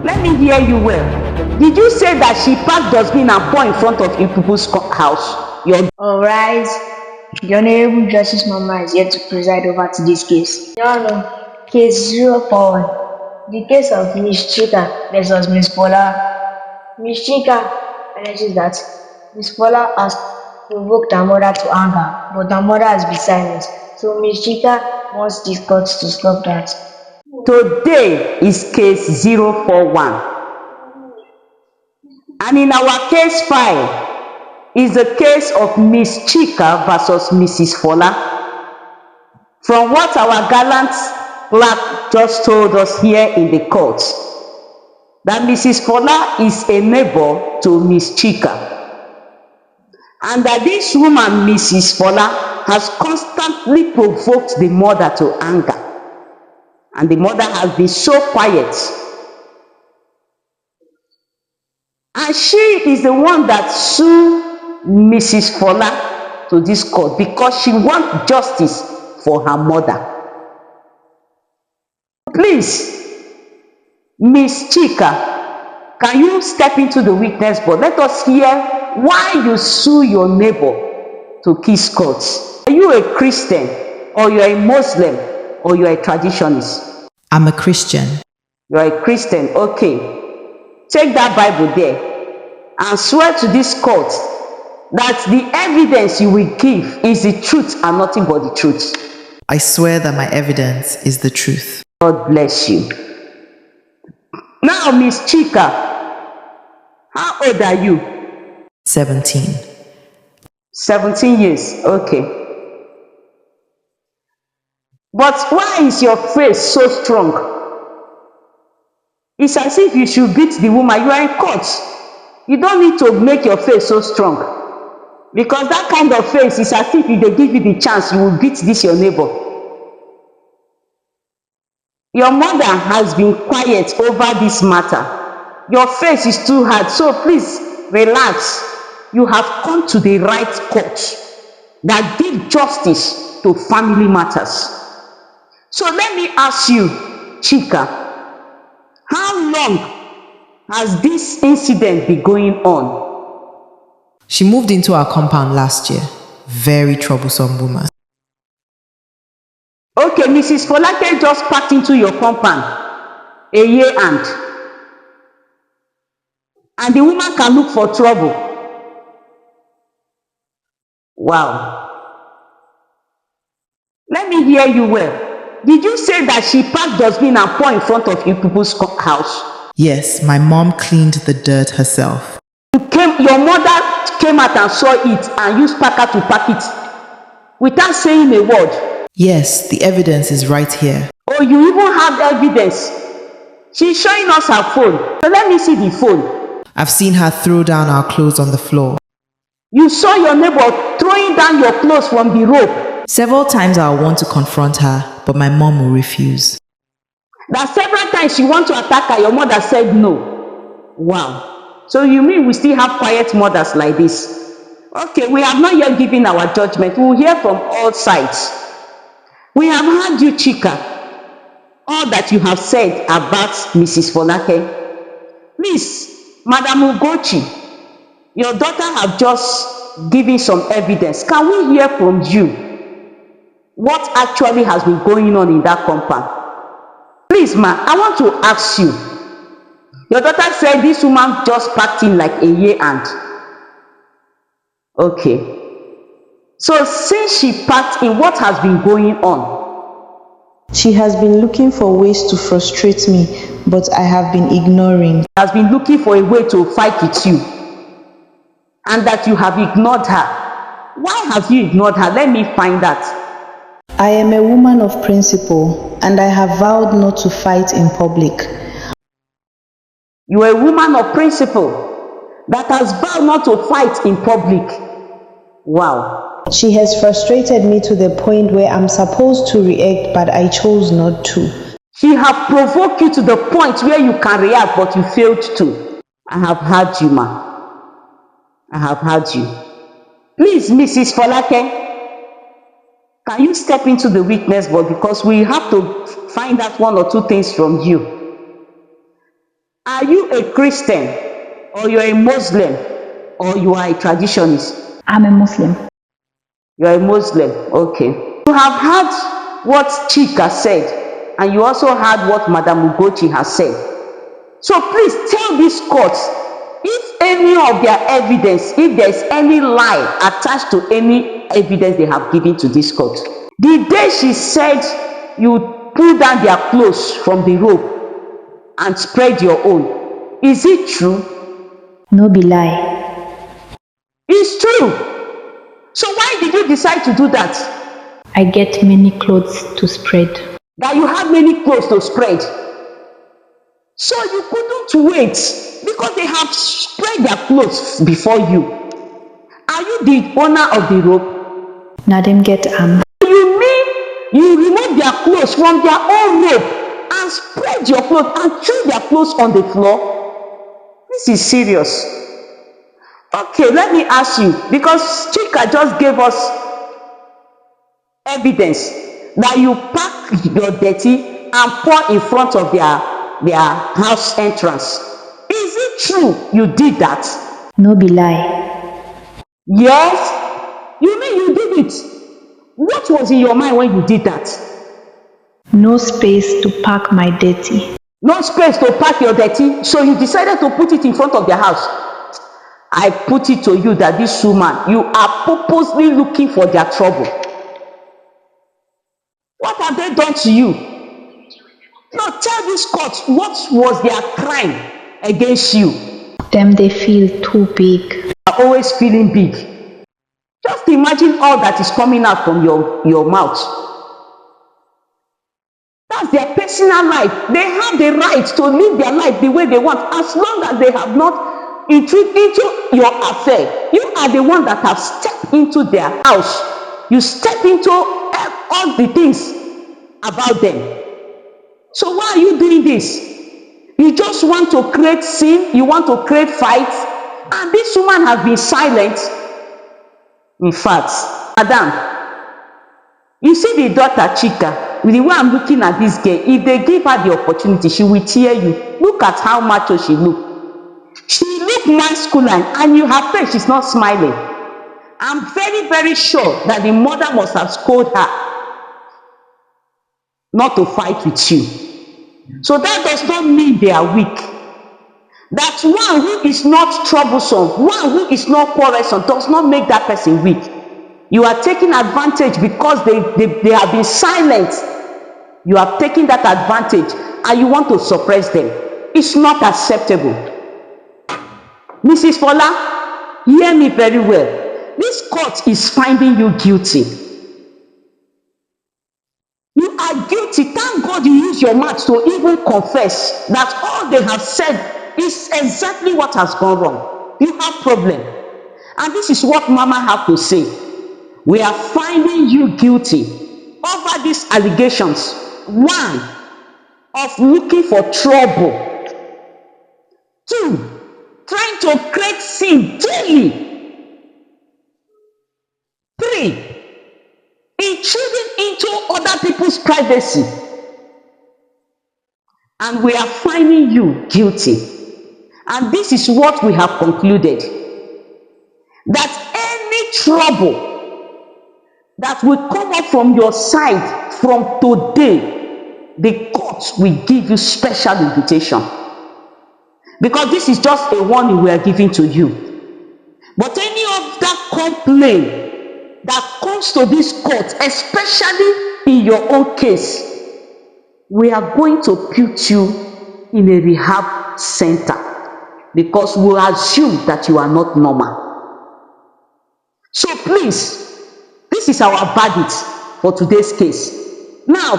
Let me hear you well. Did you say that she packed dustbin and pour in front of your people's house? Alright, the Honorable Justice Mama is here to preside over to this case. Your Honor, case 041. The case of Miss Chika versus Miss Paula. Miss Chika alleges that Miss Paula has provoked her mother to anger, but her mother has been silent. So Miss Chika wants the court to stop that. Today is case 041. And in our case file is the case of Miss Chika versus Mrs. Fola. From what our gallant clerk just told us here in the court, that Mrs. Fola is a neighbor to Miss Chika. And that this woman, Mrs. Fola, has constantly provoked the mother to anger. And the mother has been so quiet. And she is the one that sued Mrs. Fola to this court because she wants justice for her mother. Please, Miss Chika, can you step into the witness box? Let us hear why you sue your neighbor to kiss courts. Are you a Christian, or you are a Muslim, or you are a traditionalist? I'm a Christian. You are a Christian, okay. Take that Bible there and swear to this court that the evidence you will give is the truth and nothing but the truth. I swear that my evidence is the truth. God bless you. Now, Miss Chika, how old are you? 17. 17 years, okay. But why is your face so strong? It's as if you should beat the woman. You are in court. You don't need to make your face so strong. Because that kind of face is as if they give you the chance, you will beat this your neighbor. Your mother has been quiet over this matter. Your face is too hard. So please relax. You have come to the right court that give justice to family matters. So let me ask you, Chika, how long has this incident been going on? She moved into our compound last year. Very troublesome woman. Okay, Mrs. Folake just packed into your compound a year and the woman can look for trouble. Wow. Let me hear you well. Did you say that she packed dustbin and pour in front of your people's house? Yes, my mom cleaned the dirt herself. Your mother came out and saw it and used packer to pack it without saying a word? Yes, the evidence is right here. Oh, you even have evidence? She's showing us her phone. So let me see the phone. I've seen her throw down our clothes on the floor. You saw your neighbor throwing down your clothes from the rope? Several times I want to confront her, but my mom will refuse. That several times she wants to attack her, your mother said no. Wow. So you mean we still have quiet mothers like this? Okay, we have not yet given our judgment. We will hear from all sides. We have heard you, Chika, all that you have said about Mrs. Folake. Please, Madam Ugochi, your daughter have just given some evidence. Can we hear from you what actually has been going on in that compound? Please, ma, I want to ask you. Your daughter said this woman just packed in like a year and. Okay. So since she packed in, what has been going on? She has been looking for ways to frustrate me, but I have been ignoring. She has been looking for a way to fight with you, and that you have ignored her. Why have you ignored her? Let me find out. I am a woman of principle, and I have vowed not to fight in public. You are a woman of principle that has vowed not to fight in public. Wow. She has frustrated me to the point where I'm supposed to react, but I chose not to. She has provoked you to the point where you can react, but you failed to. I have heard you, ma. I have heard you. Please, Mrs. Folake, can you step into the witness box, because we have to find out one or two things from you. Are you a Christian, or you're a Muslim, or you are a traditionist? I'm a Muslim. You're a Muslim, okay. You have heard what Chika said, and you also heard what Madam Ugochi has said. So please tell this court if any of their evidence, if there's any lie attached to any evidence they have given to this court. The day she said you pull down their clothes from the rope and spread your own, is it true? No be lie. It's true. So why did you decide to do that? I get many clothes to spread. That you have many clothes to spread. So you couldn't wait because they have spread their clothes before you. Are you the owner of the rope? Now them get You mean you remove their clothes from their own rope and spread your clothes and throw their clothes on the floor? This is serious. Okay, let me ask you, because Chika just gave us evidence that you pack your dirty and pour in front of their house entrance. Is it true you did that? no be lie. Yes? You mean you did it? What was in your mind when you did that? No space to pack my dirty. No space to pack your dirty, so you decided to put it in front of their house. I put it to you that this woman, you are purposely looking for their trouble. What have they done to you? Now tell this court, what was their crime against you? Them they feel too big. You are always feeling big. Just imagine all that is coming out from your mouth. That's their personal life. They have the right to live their life the way they want, as long as they have not intruded into your affair. You are the one that have stepped into their house. You step into all the things about them. So why are you doing this? You just want to create sin, you want to create fights, and this woman has been silent. In fact, Madam, you see the daughter Chika, with the way I'm looking at this girl, if they give her the opportunity, she will tear you. Look at how macho she look. She look masculine, and you her face, she's not smiling. I'm very, very sure that the mother must have scolded her not to fight with you. So that does not mean they are weak. That one who is not troublesome, one who is not quarrelsome, does not make that person weak. You are taking advantage because they have been silent. You are taking that advantage and you want to suppress them. It's not acceptable. Mrs. Fola, hear me very well. This court is finding you guilty. You are guilty. Thank God you use your mouth to even confess that all they have said is exactly what has gone wrong. You have problem. And this is what Mama have to say. We are finding you guilty over these allegations. One, of looking for trouble. Two, trying to create sin daily. Three, intruding into other people's privacy. And we are finding you guilty. And this is what we have concluded. That any trouble that will come up from your side from today, the court will give you special invitation. Because this is just a warning we are giving to you. But any of that complaint that comes to this court, especially in your own case, we are going to put you in a rehab center because we assume that you are not normal. So please, this is our verdict for today's case. Now,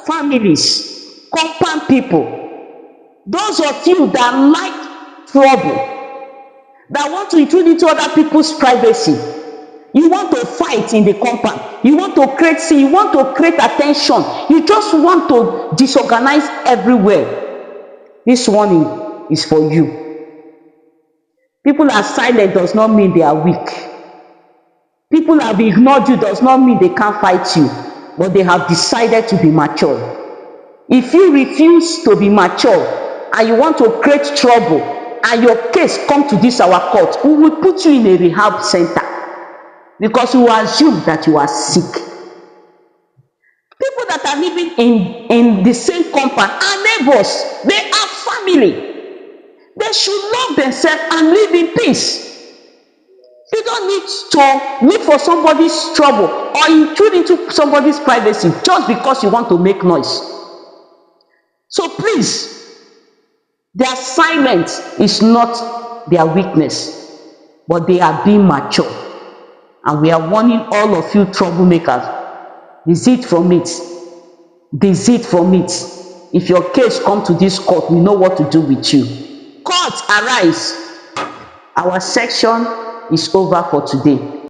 families, compound people, those of you that like trouble, that want to intrude into other people's privacy, you want to fight in the compound, you want to create sin, you want to create attention, you just want to disorganize everywhere. This warning is for you. People are silent does not mean they are weak. People have ignored you does not mean they can't fight you, but they have decided to be mature. If you refuse to be mature, and you want to create trouble and your case come to this our court, we will put you in a rehab center because we will assume that you are sick. People that are living in the same compound are neighbors, they are family. They should love themselves and live in peace. You don't need to look for somebody's trouble or intrude into somebody's privacy just because you want to make noise. So please, their silence is not their weakness, but they are being mature. And we are warning all of you troublemakers, desist from it. Desist from it. If your case come to this court, we know what to do with you. Court, arise. Our section is over for today.